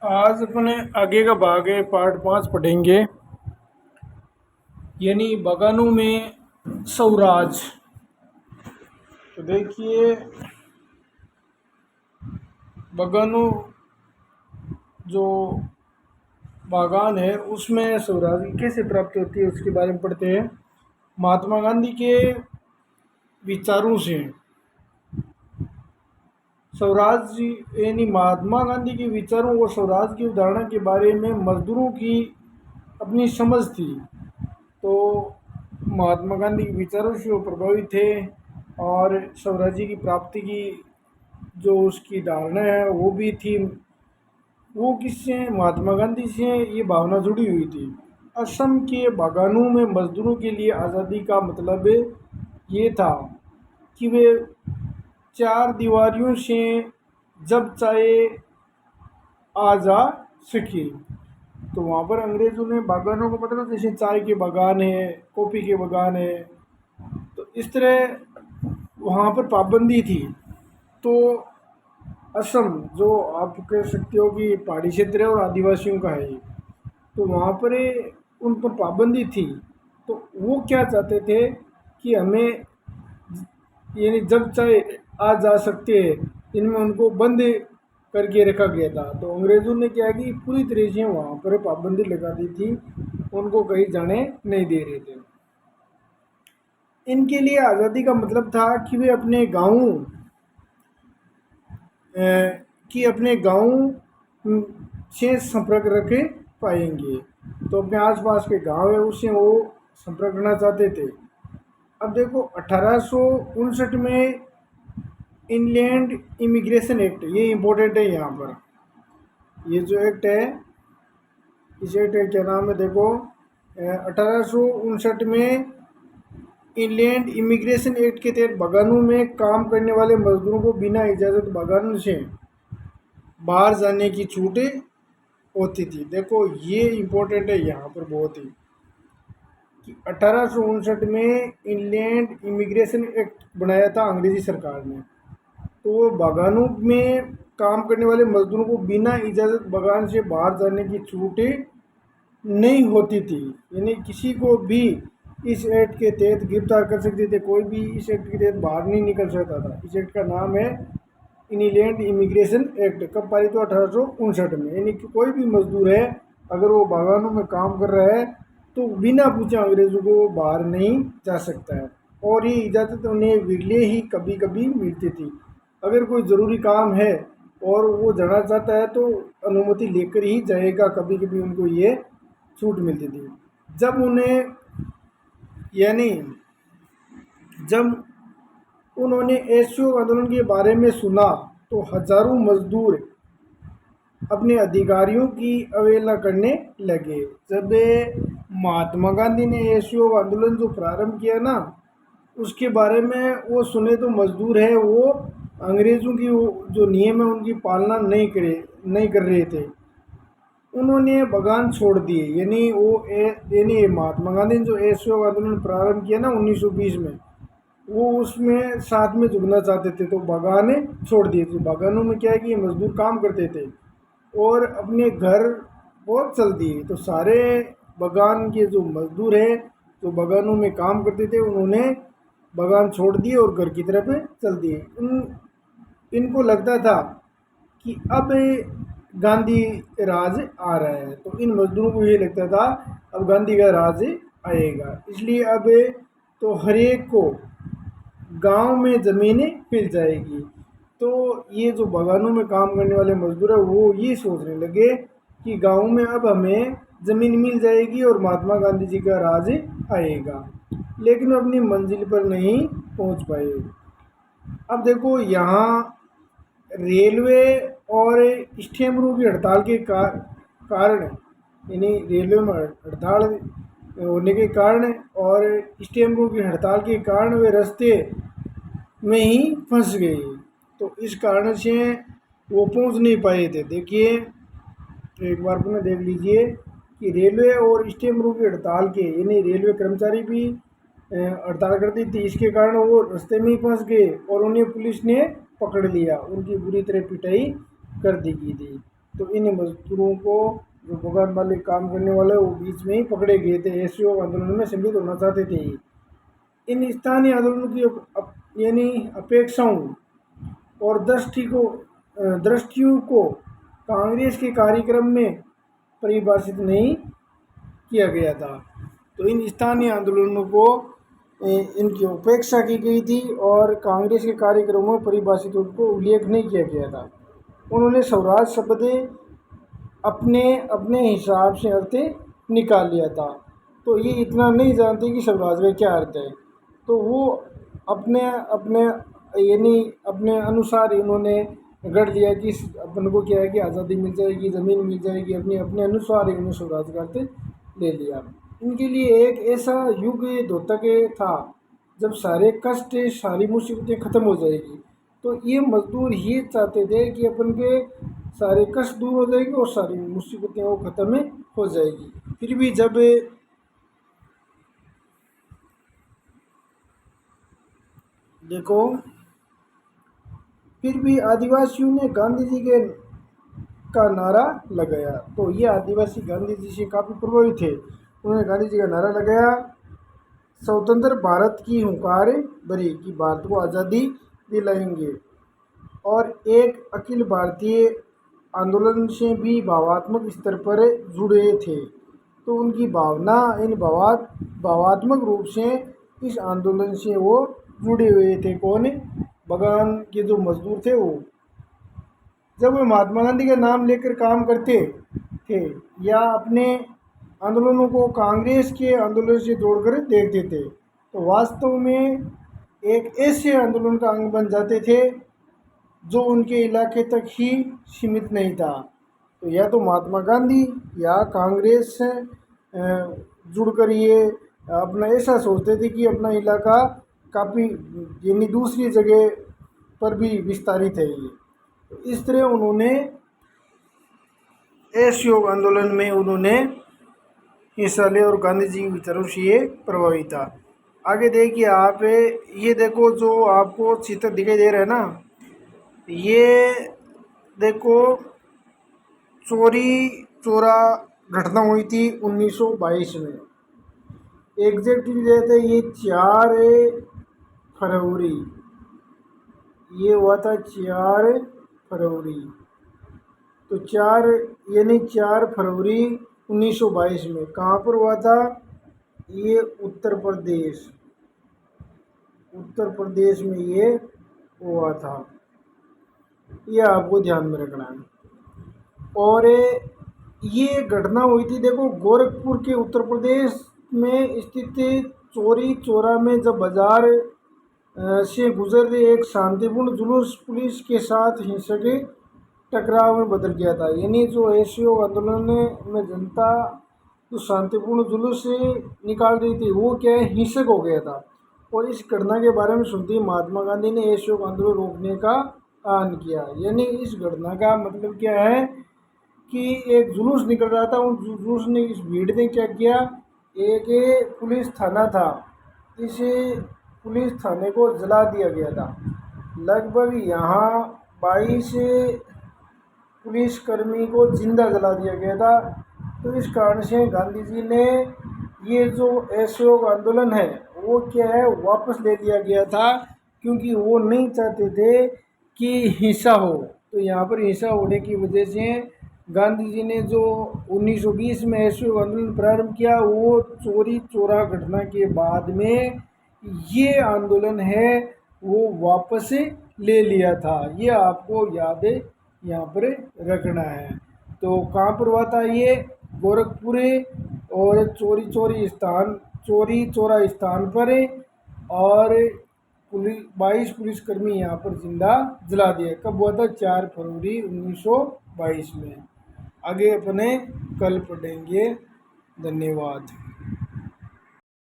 आज अपने आगे का भाग है, पार्ट 5 पढ़ेंगे। यानी बगानों में स्वराज। तो देखिए, बगानों जो बागान है उसमें स्वराज कैसे प्राप्त होती है उसके बारे में पढ़ते हैं। महात्मा गांधी के विचारों से स्वराज जी, यानी महात्मा गांधी के विचारों और स्वराज की अवधारणा के बारे में मजदूरों की अपनी समझ थी। तो महात्मा गांधी के विचारों से वो प्रभावित थे और स्वराज्य की प्राप्ति की जो उसकी धारणा है वो भी थी। वो किससे, महात्मा गांधी से ये भावना जुड़ी हुई थी। असम के बागानों में मजदूरों के लिए आज़ादी का मतलब ये था कि वे चार दीवारियों से जब चाहे आ जा सके। तो वहाँ पर अंग्रेज़ों ने बागानों को मतलब जैसे चाय के बागान है, कॉफ़ी के बागान है, तो इस तरह वहाँ पर पाबंदी थी। तो असम जो आप कह सकते हो कि पहाड़ी क्षेत्र है और आदिवासियों का है ये, तो वहाँ पर उन पर पाबंदी थी। तो वो क्या चाहते थे कि हमें यानी जब चाहे आ जा सकते हैं, इनमें उनको बंद करके रखा गया था। तो अंग्रेज़ों ने क्या कि पूरी तरह से वहाँ पर पाबंदी लगा दी थी, उनको कहीं जाने नहीं दे रहे थे। इनके लिए आज़ादी का मतलब था कि वे अपने गाँव अपने गाँव से संपर्क रख पाएंगे। तो अपने आसपास के गांव है उससे वो संपर्क करना चाहते थे। अब देखो, 1859 में इंग्लैंड इमिग्रेशन एक्ट, ये इम्पोर्टेंट है यहाँ पर। ये जो एक्ट है, इस एक्ट का क्या नाम है देखो, 1859 में इंग्लैंड इमिग्रेशन एक्ट के तहत बागानों में काम करने वाले मजदूरों को बिना इजाज़त बागानों से बाहर जाने की छूट होती थी। देखो ये इम्पोर्टेंट है यहाँ पर बहुत ही, कि 1859 में इंग्लैंड इमिग्रेशन एक्ट बनाया था अंग्रेजी सरकार ने। तो वो बागानों में काम करने वाले मजदूरों को बिना इजाज़त बागान से बाहर जाने की छूट नहीं होती थी। यानी किसी को भी इस एक्ट के तहत गिरफ्तार कर सकते थे, कोई भी इस एक्ट के तहत बाहर नहीं निकल सकता था। इस एक्ट का नाम है इंग्लैंड इमिग्रेशन एक्ट। कब पारित हुआ? 1859 में। यानी कि कोई भी मजदूर है, अगर वो बागानों में काम कर रहा है तो बिना पूछे अंग्रेज़ों को वो बाहर नहीं जा सकता है। और ये इजाज़त उन्हें विरले ही कभी कभी मिलती थी। अगर कोई ज़रूरी काम है और वो जाना चाहता है तो अनुमति लेकर ही जाएगा, कभी कभी उनको ये छूट मिलती थी। जब उन्हें यानी जब उन्होंने असहयोग आंदोलन के बारे में सुना तो हजारों मजदूर अपने अधिकारियों की अवहेलना करने लगे। जब महात्मा गांधी ने असहयोग आंदोलन जो प्रारंभ किया ना, उसके बारे में वो सुने तो मजदूर है वो अंग्रेज़ों की जो नियम है उनकी पालना नहीं कर रहे थे। उन्होंने बागान छोड़ दिए। यानी महात्मा गांधी ने जो असहयोग आंदोलन प्रारंभ किया ना 1920 में, वो उसमें साथ में जुड़ना चाहते थे तो बागान छोड़ दिए थे। बागानों में क्या है कि मजदूर काम करते थे और अपने घर बहुत चल दिए। तो सारे बागान के जो मजदूर है जो बागानों में काम करते थे, उन्होंने बागान छोड़ दिए और घर की तरफ चल दिए। इनको लगता था कि अब गांधी राज आ रहा है। तो इन मजदूरों को ये लगता था अब गांधी का राज आएगा, इसलिए अब तो हर एक को गांव में ज़मीनें मिल जाएगी। तो ये जो बागानों में काम करने वाले मजदूर है वो ये सोचने लगे कि गांव में अब हमें ज़मीन मिल जाएगी और महात्मा गांधी जी का राज आएगा। लेकिन वो अपनी मंजिल पर नहीं पहुंच पाए। अब देखो यहाँ रेलवे और स्टेमरों की हड़ताल के कारण, यानी रेलवे में हड़ताल होने के कारण और स्टेमरों की हड़ताल के कारण वे रास्ते में ही फंस गए। तो इस कारण से वो पहुंच नहीं पाए थे। देखिए, एक बार पुनः देख लीजिए कि रेलवे और स्टेमरों की हड़ताल के, यानी रेलवे कर्मचारी भी हड़ताल कर दी थी, इसके कारण वो रास्ते में ही फंस गए और उन्हें पुलिस ने पकड़ लिया, उनकी बुरी तरह पिटाई कर दी गई थी। तो इन मजदूरों को, जो बगान वाले काम करने वाले, वो बीच में ही पकड़े गए थे। असहयोग आंदोलन में सम्मिलित होना चाहते थे। इन स्थानीय आंदोलनों की यानी अपेक्षाओं और दृष्टियों को कांग्रेस के कार्यक्रम में परिभाषित नहीं किया गया था। तो इन स्थानीय आंदोलनों को इनकी उपेक्षा की गई थी और कांग्रेस के कार्यक्रमों में परिभाषित उनको उल्लेख नहीं किया गया था। उन्होंने स्वराज शब्द अपने अपने हिसाब से अर्थ निकाल लिया था। तो ये इतना नहीं जानते कि स्वराज का क्या अर्थ है। तो वो अपने अपने यानी अपने अनुसार इन्होंने गढ़ दिया कि अपन को क्या है कि आज़ादी मिल जाएगी, ज़मीन मिल जाएगी, अपने अपने अनुसार इन्होंने स्वराज का अर्थ ले लिया। इनके लिए एक ऐसा युग द्योतक था जब सारे कष्ट, सारी मुसीबतें ख़त्म हो जाएगी। तो ये मजदूर ये चाहते थे कि अपन के सारे कष्ट दूर हो जाएगी और सारी मुसीबतें वो ख़त्म हो जाएगी। फिर भी जब देखो, फिर भी आदिवासियों ने गांधी जी के का नारा लगाया। तो ये आदिवासी गांधी जी से काफ़ी प्रभावित थे। उन्होंने गांधी जी का नारा लगाया, स्वतंत्र भारत की हुंकार भरी कि भारत को आज़ादी दिलाएंगे। और एक अखिल भारतीय आंदोलन से भी भावात्मक स्तर पर जुड़े थे। तो उनकी भावना इन भावात्मक रूप से इस आंदोलन से वो जुड़े हुए थे। कौन? बगान के जो मजदूर थे वो। जब वे महात्मा गांधी का नाम लेकर काम करते थे या अपने आंदोलनों को कांग्रेस के आंदोलन से जोड़कर देखते थे, तो वास्तव में एक ऐसे आंदोलन का अंग बन जाते थे जो उनके इलाके तक ही सीमित नहीं था। तो या तो महात्मा गांधी या कांग्रेस से जुड़कर ये अपना ऐसा सोचते थे कि अपना इलाका काफ़ी यानी दूसरी जगह पर भी विस्तारित है ये। तो इस तरह उन्होंने असहयोग आंदोलन में उन्होंने हिस्सा लिया और गांधी जी की तरफ से ये प्रभावित था। आगे देखिए आप, ये देखो जो आपको चित्र दिखाई दे रहा है ना, ये देखो चोरी चोरा घटना हुई थी 1922 में। एग्जैक्टली रहते ये 4 फरवरी, ये हुआ था 4 फरवरी। तो 4 यानी 4 फरवरी 1922 में कहाँ पर हुआ था? ये उत्तर प्रदेश में ये हुआ था। ये आपको ध्यान में रखना है। और ये घटना हुई थी, देखो गोरखपुर के उत्तर प्रदेश में स्थित चौरी चौरा में जब बाजार से गुजर रहे एक शांतिपूर्ण जुलूस पुलिस के साथ हिंसक टकराव में बदल गया था। यानी जो असहयोग आंदोलन में जनता जो शांतिपूर्ण जुलूस से निकाल रही थी वो क्या है, हिंसक हो गया था। और इस घटना के बारे में सुनते ही महात्मा गांधी ने असहयोग आंदोलन रोकने का ऐलान किया। यानी इस घटना का मतलब क्या है कि एक जुलूस निकल रहा था, उन जुलूस ने, इस भीड़ ने क्या किया, एक पुलिस थाना था, इस पुलिस थाने को जला दिया गया था। लगभग यहाँ 22 पुलिसकर्मी को जिंदा जला दिया गया था। तो इस कारण से गांधी जी ने ये जो असहयोग आंदोलन है वो क्या है, वापस ले लिया गया था, क्योंकि वो नहीं चाहते थे कि हिंसा हो। तो यहाँ पर हिंसा होने की वजह से गांधी जी ने जो 1920 में असहयोग आंदोलन प्रारंभ किया, वो चोरी चोरा घटना के बाद में ये आंदोलन है वो वापस ले लिया था। ये आपको याद यहाँ पर रखना है। तो कहाँ पर हुआ था ये? गोरखपुर और चोरी चोरा स्थान पर। और 22 पुलिसकर्मी यहाँ पर जिंदा जला दिए। कब हुआ था? 4 फरवरी 1922 में। आगे अपने कल पढ़ेंगे। धन्यवाद।